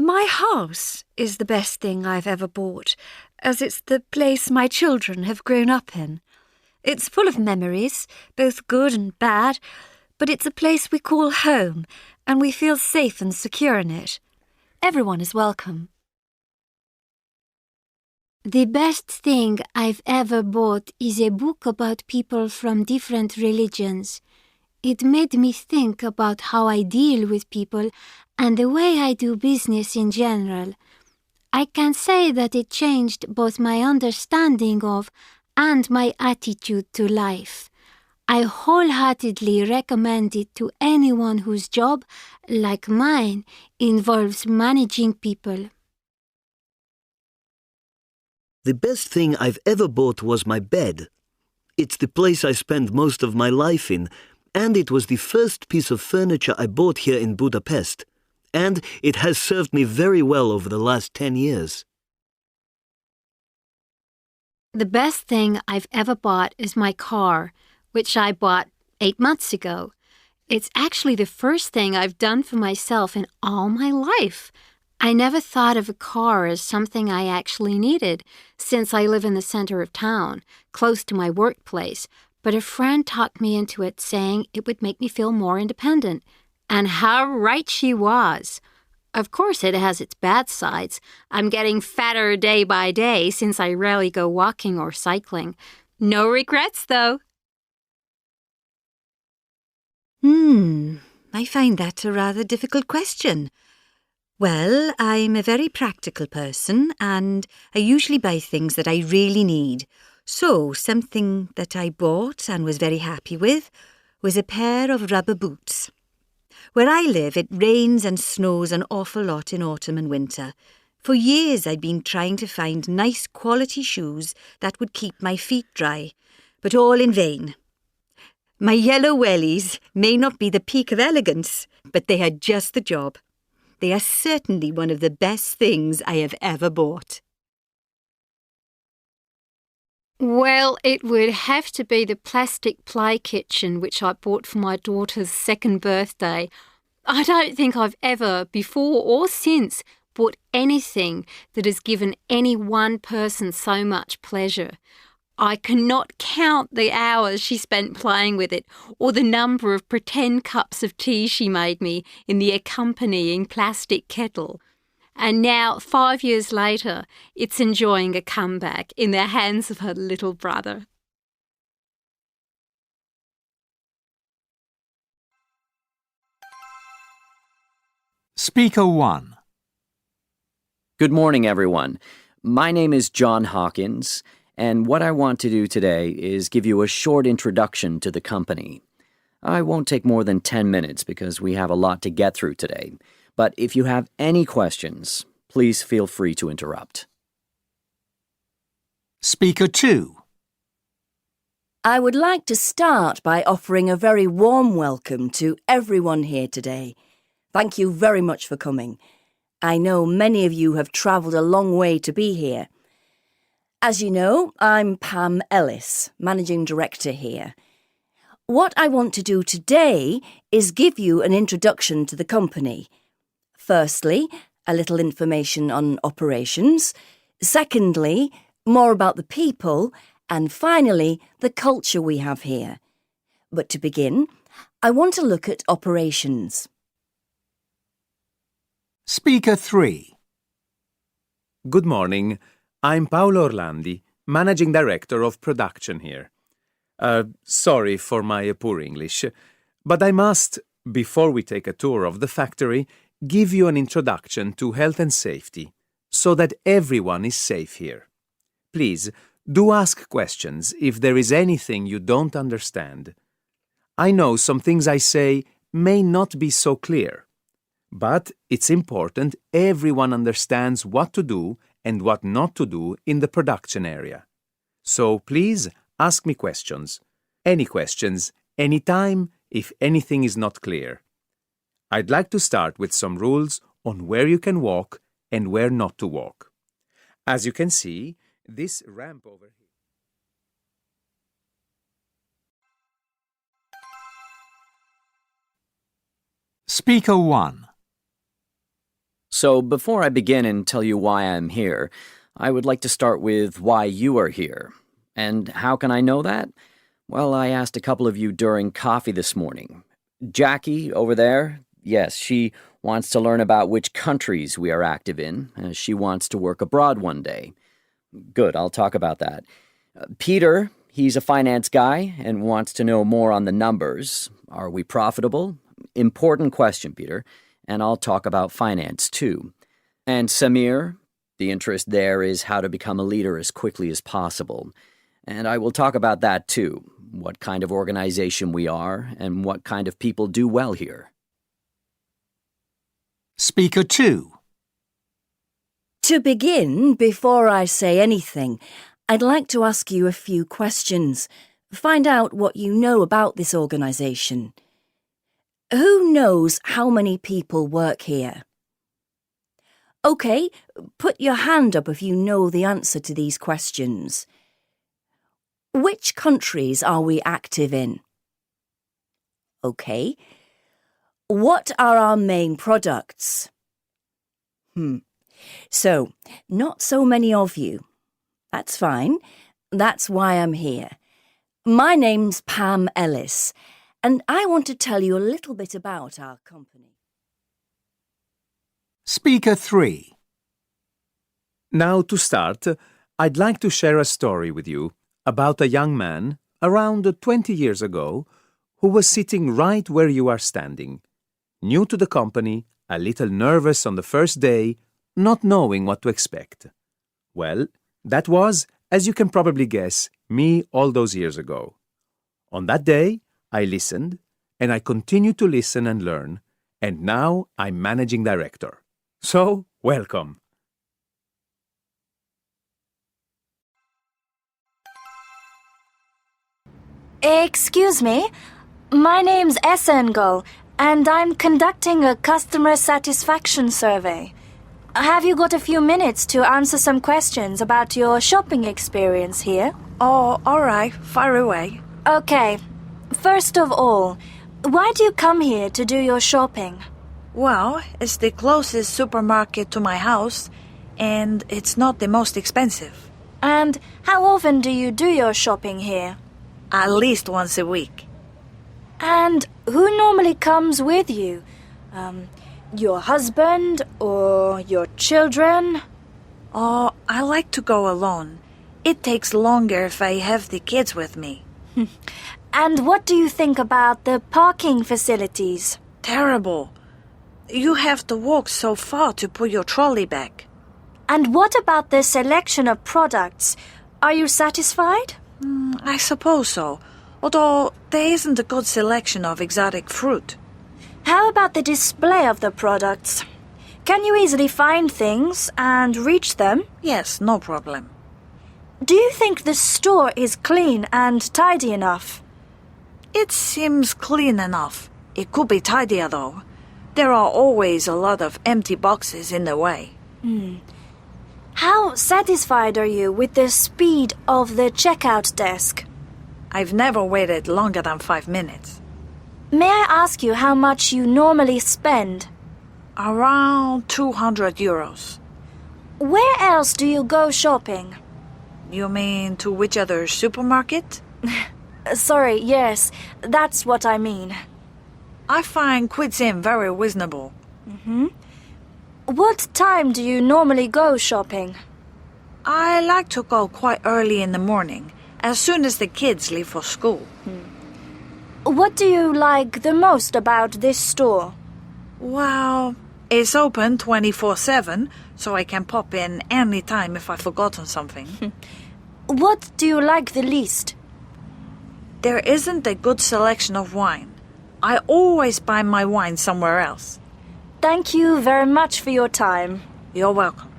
My house is the best thing I've ever bought, as it's the place my children have grown up in. It's full of memories, both good and bad, but it's a place we call home, and we feel safe and secure in it. Everyone is welcome. The best thing I've ever bought is a book about people from different religions. It made me think about how I deal with people and the way I do business in general. I can say that it changed both my understanding of and my attitude to life. I wholeheartedly recommend it to anyone whose job, like mine, involves managing people. The best thing I've ever bought was my bed. It's the place I spend most of my life in, and it was the first piece of furniture I bought here in Budapest, and it has served me very well over the last 10 years. The best thing I've ever bought is my car, which I bought 8 months ago. It's actually the first thing I've done for myself in all my life. I never thought of a car as something I actually needed, since I live in the center of town, close to my workplace, but a friend talked me into it, saying it would make me feel more independent. And how right she was! Of course it has its bad sides. I'm getting fatter day by day since I rarely go walking or cycling. No regrets, though. I find that a rather difficult question. Well, I'm a very practical person and I usually buy things that I really need. So, something that I bought and was very happy with was a pair of rubber boots. Where I live, it rains and snows an awful lot in autumn and winter. For years I'd been trying to find nice quality shoes that would keep my feet dry, but all in vain. My yellow wellies may not be the peak of elegance, but they had just the job. They are certainly one of the best things I have ever bought. Well, it would have to be the plastic play kitchen which I bought for my daughter's 2nd birthday. I don't think I've ever, before or since, bought anything that has given any one person so much pleasure. I cannot count the hours she spent playing with it, or the number of pretend cups of tea she made me in the accompanying plastic kettle. And now, 5 years later, it's enjoying a comeback in the hands of her little brother. Speaker 1. Good morning, everyone. My name is John Hawkins, and what I want to do today is give you a short introduction to the company. I won't take more than 10 minutes because we have a lot to get through today, but if you have any questions, please feel free to interrupt. Speaker 2. I would like to start by offering a very warm welcome to everyone here today. Thank you very much for coming. I know many of you have travelled a long way to be here. As you know, I'm Pam Ellis, Managing Director here. What I want to do today is give you an introduction to the company. Firstly, a little information on operations. Secondly, more about the people. And finally, the culture we have here. But to begin, I want to look at operations. Speaker 3. Good morning. I'm Paolo Orlandi, Managing Director of Production here. Sorry for my poor English, but I must, before we take a tour of the factory, give you an introduction to health and safety, so that everyone is safe here. Please, do ask questions if there is anything you don't understand. I know some things I say may not be so clear, but it's important everyone understands what to do and what not to do in the production area. So please ask me questions. Any questions, anytime, if anything is not clear. I'd like to start with some rules on where you can walk and where not to walk. As you can see, this ramp over here. Speaker 1. So before I begin and tell you why I'm here, I would like to start with why you are here. And how can I know that? Well, I asked a couple of you during coffee this morning. Jackie, over there, yes, she wants to learn about which countries we are active in. She wants to work abroad one day. Good, I'll talk about that. Peter, he's a finance guy and wants to know more on the numbers. Are we profitable? Important question, Peter. And I'll talk about finance, too. And Samir, the interest there is how to become a leader as quickly as possible. And I will talk about that, too. What kind of organization we are and what kind of people do well here. Speaker 2. To begin, before I say anything, I'd like to ask you a few questions. Find out what you know about this organisation. Who knows how many people work here? OK, put your hand up if you know the answer to these questions. Which countries are we active in? OK. What are our main products? So, not so many of you. That's fine. That's why I'm here. My name's Pam Ellis, and I want to tell you a little bit about our company. Speaker 3. Now, to start, I'd like to share a story with you about a young man, around 20 years ago, who was sitting right where you are standing. New to the company, a little nervous on the first day, not knowing what to expect. Well, that was, as you can probably guess, me all those years ago. On that day, I listened, and I continued to listen and learn, and now I'm managing director. So, welcome. Excuse me, my name's Essengel, and I'm conducting a customer satisfaction survey. Have you got a few minutes to answer some questions about your shopping experience here? Oh, all right, fire away. Okay, first of all, why do you come here to do your shopping? Well, it's the closest supermarket to my house, and it's not the most expensive. And how often do you do your shopping here? At least once a week. And who normally comes with you? Your husband or your children? Oh, I like to go alone. It takes longer if I have the kids with me. And what do you think about the parking facilities? Terrible. You have to walk so far to put your trolley back. And what about the selection of products? Are you satisfied? I suppose so, although there isn't a good selection of exotic fruit. How about the display of the products? Can you easily find things and reach them? Yes, no problem. Do you think the store is clean and tidy enough? It seems clean enough. It could be tidier, though. There are always a lot of empty boxes in the way. How satisfied are you with the speed of the checkout desk? I've never waited longer than 5 minutes. May I ask you how much you normally spend? Around 200 euros. Where else do you go shopping? You mean to which other supermarket? Sorry, yes, that's what I mean. I find Cuisine very reasonable. What time do you normally go shopping? I like to go quite early in the morning, as soon as the kids leave for school. What do you like the most about this store? Well, it's open 24/7, so I can pop in any time if I've forgotten something. What do you like the least? There isn't a good selection of wine. I always buy my wine somewhere else. Thank you very much for your time. You're welcome.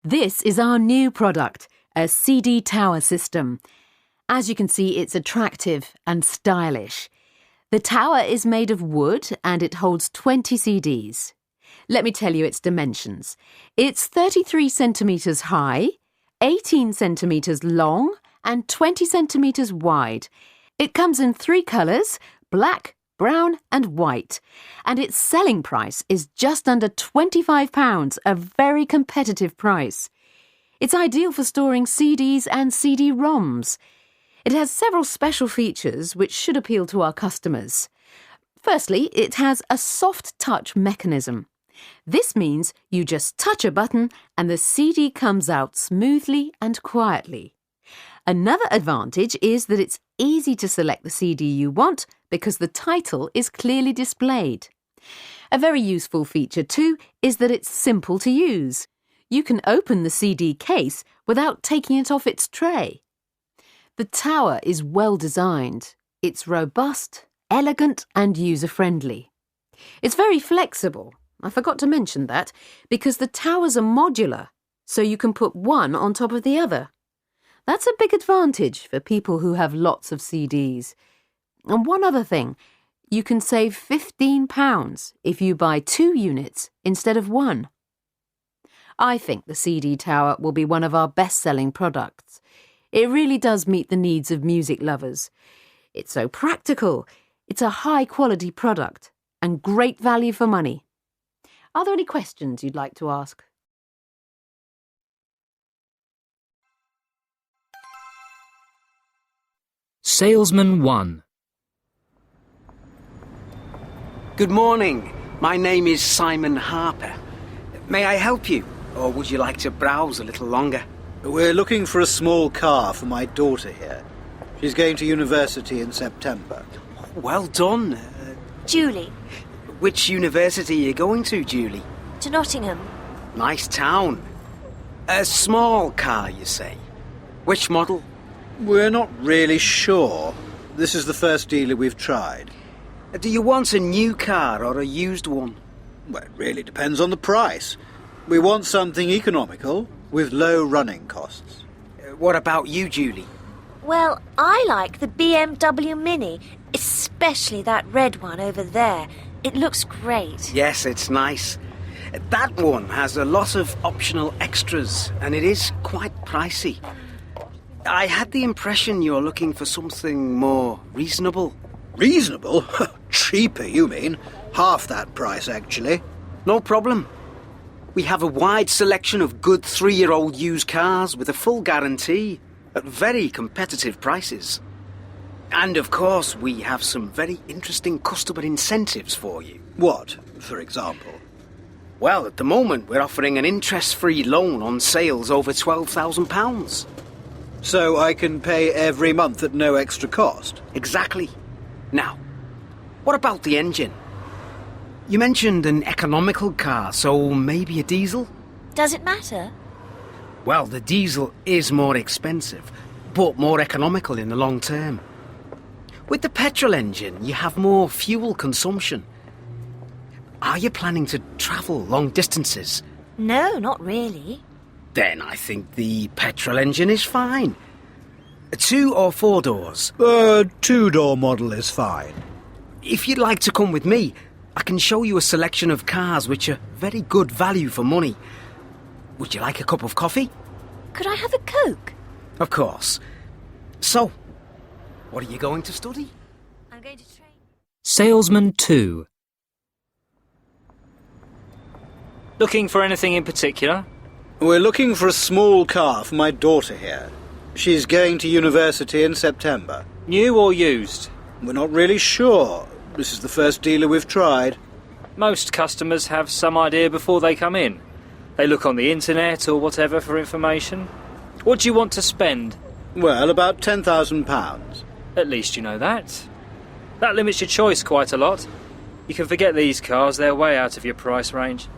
This is our new product, a CD tower system. As you can see, it's attractive and stylish. The tower is made of wood and it holds 20 CDs. Let me tell you its dimensions. It's 33 centimetres high 18 centimetres long and 20 centimetres wide. It comes in 3 colours, black, brown and white, and its selling price is just under £25, a very competitive price. It's ideal for storing CDs and CD-ROMs. It has several special features which should appeal to our customers. Firstly, it has a soft touch mechanism. This means you just touch a button and the CD comes out smoothly and quietly. Another advantage is that it's easy to select the CD you want because the title is clearly displayed. A very useful feature too is that it's simple to use. You can open the CD case without taking it off its tray. The tower is well designed. It's robust, elegant and user-friendly. It's very flexible. I forgot to mention that because the towers are modular, so you can put one on top of the other. That's a big advantage for people who have lots of CDs. And one other thing, you can save £15 if you buy 2 units instead of 1. I think the CD Tower will be one of our best-selling products. It really does meet the needs of music lovers. It's so practical, it's a high-quality product, and great value for money. Are there any questions you'd like to ask? Salesman 1. Good morning. My name is Simon Harper. May I help you, or would you like to browse a little longer? We're looking for a small car for my daughter here. She's going to university in September. Well done. Julie. Which university are you going to, Julie? To Nottingham. Nice town. A small car, you say? Which model? We're not really sure. This is the first dealer we've tried. Do you want a new car or a used one? Well, it really depends on the price. We want something economical with low running costs. What about you, Julie? Well, I like the BMW Mini, especially that red one over there. It looks great. Yes, it's nice. That one has a lot of optional extras, and it is quite pricey. I had the impression you're looking for something more reasonable. Reasonable? Cheaper, you mean? Half that price, actually. No problem. We have a wide selection of good 3-year-old used cars with a full guarantee at very competitive prices. And of course, we have some very interesting customer incentives for you. What, for example? Well, at the moment, we're offering an interest-free loan on sales over £12,000. So I can pay every month at no extra cost? Exactly. Now, what about the engine? You mentioned an economical car, so maybe a diesel? Does it matter? Well, the diesel is more expensive, but more economical in the long term. With the petrol engine, you have more fuel consumption. Are you planning to travel long distances? No, not really. Then I think the petrol engine is fine. 2 or 4 doors? 2-door model is fine. If you'd like to come with me, I can show you a selection of cars which are very good value for money. Would you like a cup of coffee? Could I have a Coke? Of course. So, what are you going to study? I'm going to train. Salesman 2. Looking for anything in particular? We're looking for a small car for my daughter here. She's going to university in September. New or used? We're not really sure. This is the first dealer we've tried. Most customers have some idea before they come in. They look on the internet or whatever for information. What do you want to spend? Well, about £10,000. At least you know that. That limits your choice quite a lot. You can forget these cars, they're way out of your price range.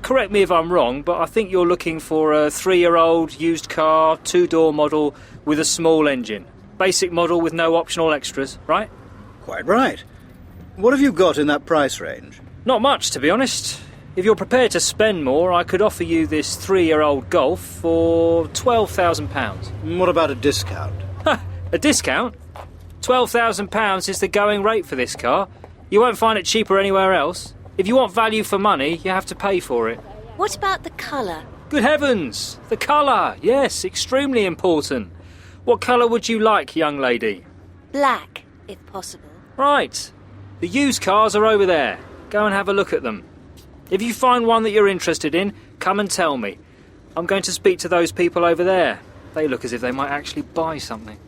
Correct me if I'm wrong, but I think you're looking for a 3-year-old used car, 2-door model with a small engine. Basic model with no optional extras, right? Quite right. What have you got in that price range? Not much, to be honest. If you're prepared to spend more, I could offer you this 3-year-old Golf for £12,000. What about a discount? A discount? £12,000 is the going rate for this car. You won't find it cheaper anywhere else. If you want value for money, you have to pay for it. What about the colour? Good heavens! The colour! Yes, extremely important. What colour would you like, young lady? Black, if possible. Right. The used cars are over there. Go and have a look at them. If you find one that you're interested in, come and tell me. I'm going to speak to those people over there. They look as if they might actually buy something.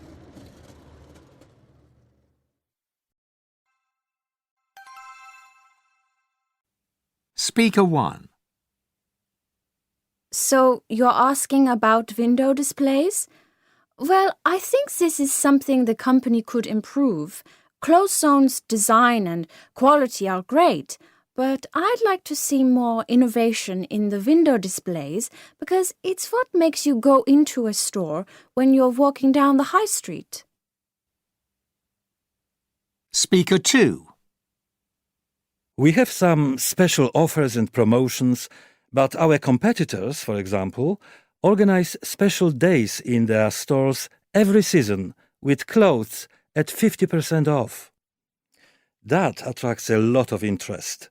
Speaker 1. So you're asking about window displays? Well, I think this is something the company could improve. Clozone's design and quality are great, but I'd like to see more innovation in the window displays because it's what makes you go into a store when you're walking down the high street. Speaker 2. We have some special offers and promotions, but our competitors, for example, organize special days in their stores every season with clothes at 50% off. That attracts a lot of interest.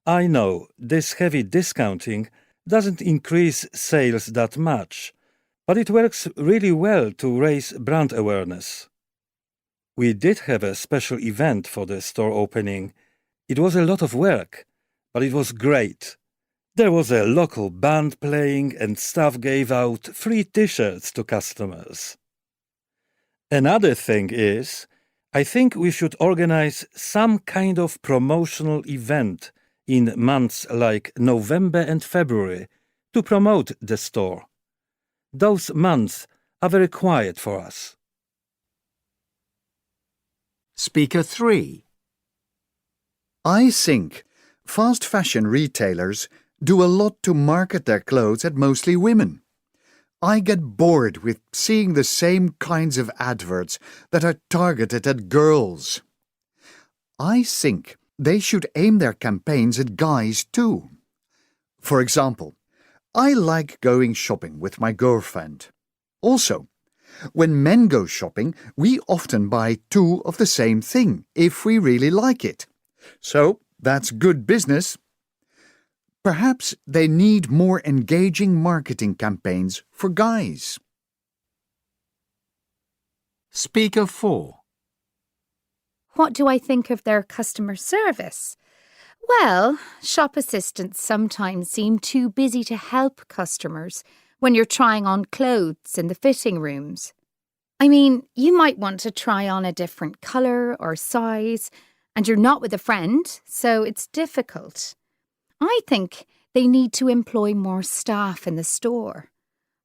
I know this heavy discounting doesn't increase sales that much, but it works really well to raise brand awareness. We did have a special event for the store opening. It was a lot of work, but it was great. There was a local band playing and staff gave out free t-shirts to customers. Another thing is, I think we should organize some kind of promotional event in months like November and February to promote the store. Those months are very quiet for us. Speaker 3. I think fast fashion retailers do a lot to market their clothes at mostly women. I get bored with seeing the same kinds of adverts that are targeted at girls. I think they should aim their campaigns at guys too. For example, I like going shopping with my girlfriend. Also, when men go shopping, we often buy two of the same thing if we really like it. So that's good business. Perhaps they need more engaging marketing campaigns for guys. Speaker 4. What do I think of their customer service? Well, shop assistants sometimes seem too busy to help customers when you're trying on clothes in the fitting rooms. I mean, you might want to try on a different colour or size, and you're not with a friend, so it's difficult. I think they need to employ more staff in the store.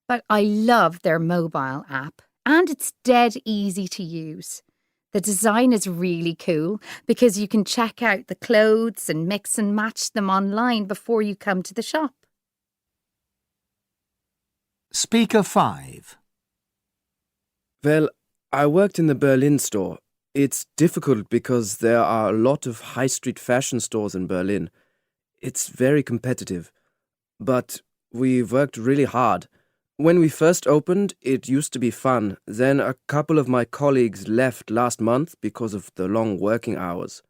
But I love their mobile app, and it's dead easy to use. The design is really cool because you can check out the clothes and mix and match them online before you come to the shop. Speaker 5. Well, I worked in the Berlin store. It's difficult because there are a lot of high street fashion stores in Berlin. It's very competitive. But we worked really hard. When we first opened, it used to be fun. Then a couple of my colleagues left last month because of the long working hours.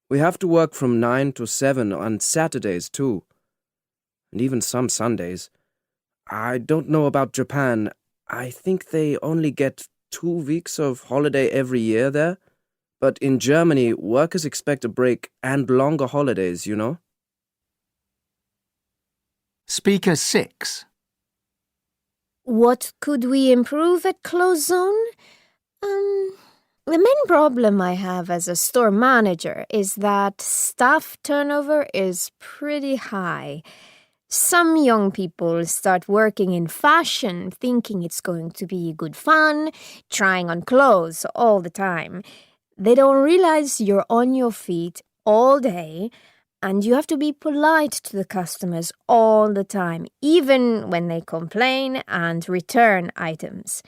We have to work from 9 to 7 on Saturdays too. And even some Sundays. I don't know about Japan. I think they only get 2 weeks of holiday every year there. But in Germany, workers expect a break and longer holidays, you know? Speaker 6. What could we improve at Clozone? The main problem I have as a store manager is that staff turnover is pretty high. Some young people start working in fashion thinking it's going to be good fun, trying on clothes all the time. They don't realize you're on your feet all day and you have to be polite to the customers all the time, even when they complain and return items.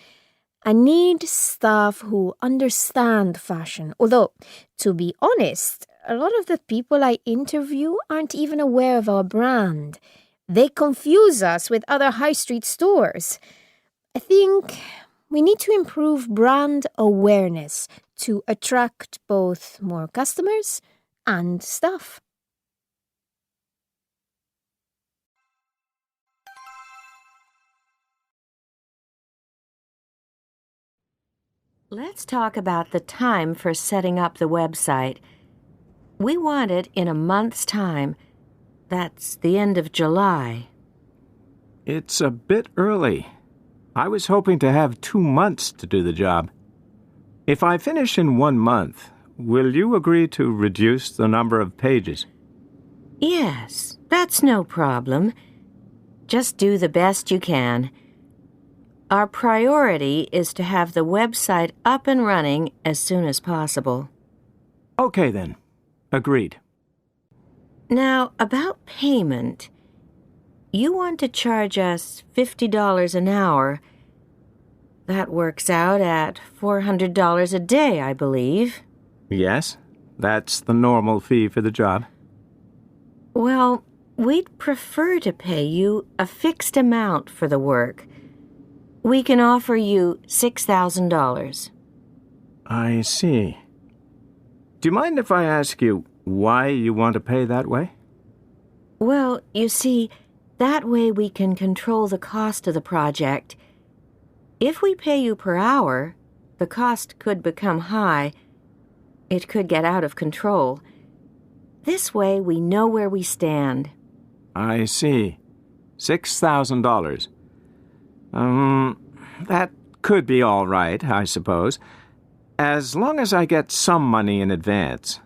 I need staff who understand fashion, although, to be honest, a lot of the people I interview aren't even aware of our brand. They confuse us with other high street stores. I think we need to improve brand awareness to attract both more customers and staff. Let's talk about the time for setting up the website. We want it in a month's time. That's the end of July. It's a bit early. I was hoping to have 2 months to do the job. If I finish in 1 month, will you agree to reduce the number of pages? Yes, that's no problem. Just do the best you can. Our priority is to have the website up and running as soon as possible. Okay then. Agreed. Now, about payment. You want to charge us $50 an hour. That works out at $400 a day, I believe. Yes, that's the normal fee for the job. Well, we'd prefer to pay you a fixed amount for the work. We can offer you $6,000. I see. Do you mind if I ask you why you want to pay that way? Well, you see, that way we can control the cost of the project. If we pay you per hour, the cost could become high. It could get out of control. This way we know where we stand. I see. $6,000. That could be all right, I suppose, as long as I get some money in advance.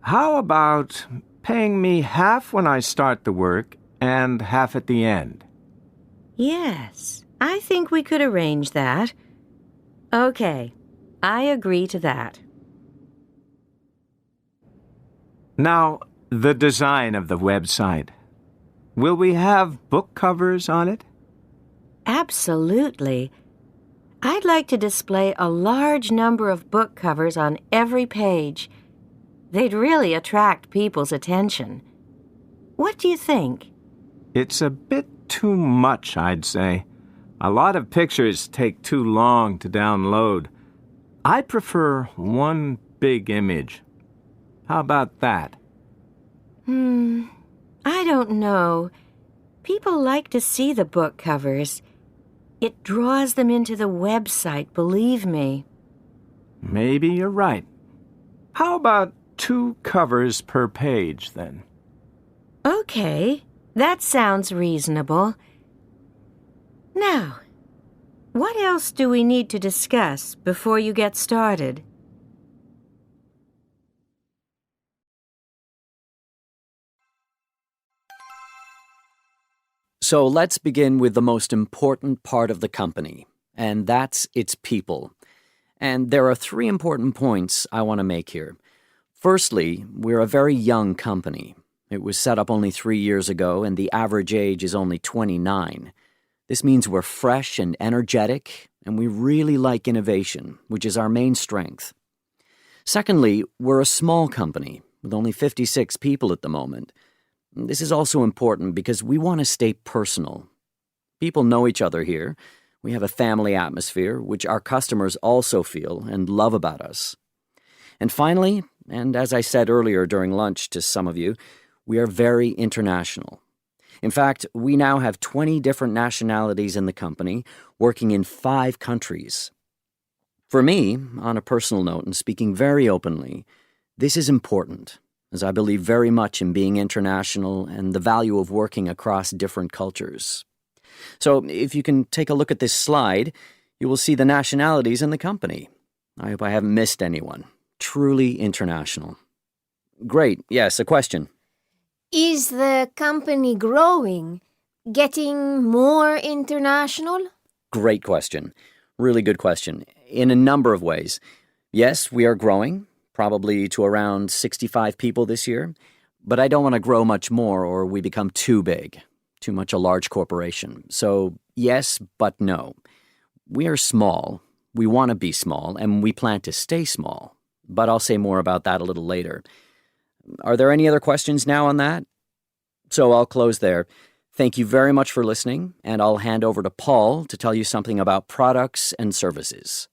How about paying me half when I start the work and half at the end? Yes, I think we could arrange that. Okay, I agree to that. Now, the design of the website. Will we have book covers on it? Absolutely. I'd like to display a large number of book covers on every page. They'd really attract people's attention. What do you think? It's a bit too much, I'd say. A lot of pictures take too long to download. I prefer one big image. How about that? I don't know. People like to see the book covers. It draws them into the website, believe me. Maybe you're right. How about 2 covers per page, then? Okay, that sounds reasonable. Now, what else do we need to discuss before you get started? So let's begin with the most important part of the company, and that's its people. And there are 3 important points I want to make here. Firstly, we're a very young company. It was set up only 3 years ago, and the average age is only 29. This means we're fresh and energetic, and we really like innovation, which is our main strength. Secondly, we're a small company with only 56 people at the moment. This is also important because we want to stay personal. People know each other here. We have a family atmosphere, which our customers also feel and love about us. And finally, and as I said earlier during lunch to some of you, we are very international. In fact, we now have 20 different nationalities in the company, working in 5 countries. For me, on a personal note and speaking very openly, this is important, as I believe very much in being international and the value of working across different cultures. So if you can take a look at this slide, you will see the nationalities in the company. I hope I haven't missed anyone. Truly international. Great. Yes, a question. Is the company growing? Getting more international? Great question. Really good question. In a number of ways. Yes, we are growing, probably to around 65 people this year, but I don't want to grow much more or we become too big, too much a large corporation. So yes, but no. We are small. We want to be small, and we plan to stay small. But I'll say more about that a little later. Are there any other questions now on that? So I'll close there. Thank you very much for listening, and I'll hand over to Paul to tell you something about products and services.